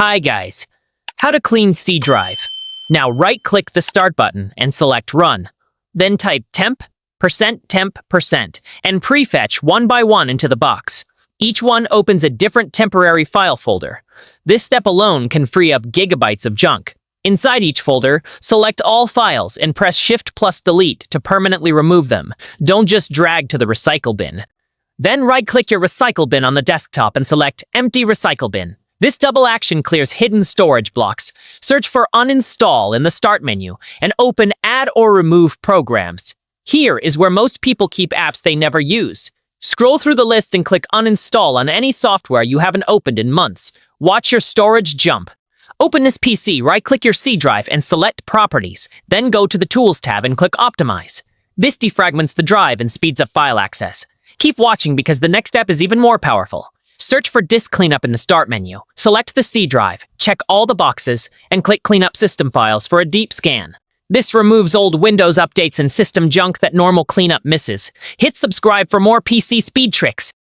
Hi guys. How to clean C drive. Now right-click the Start button and select Run. Then type temp, %temp, and prefetch one by one into the box. Each one opens a different temporary file folder. This step alone can free up gigabytes of junk. Inside each folder, select all files and press Shift+Delete to permanently remove them. Don't just drag to the recycle bin. Then right-click your recycle bin on the desktop and select Empty Recycle Bin. This double action clears hidden storage blocks. Search for Uninstall in the Start menu and open Add or Remove Programs. Here is where most people keep apps they never use. Scroll through the list and click Uninstall on any software you haven't opened in months. Watch your storage jump. Open this PC, right-click your C drive and select Properties. Then go to the Tools tab and click Optimize. This defragments the drive and speeds up file access. Keep watching because the next step is even more powerful. Search for Disk Cleanup in the Start menu. Select the C drive, check all the boxes, and click Clean Up System Files for a deep scan. This removes old Windows updates and system junk that normal cleanup misses. Hit subscribe for more PC speed tricks.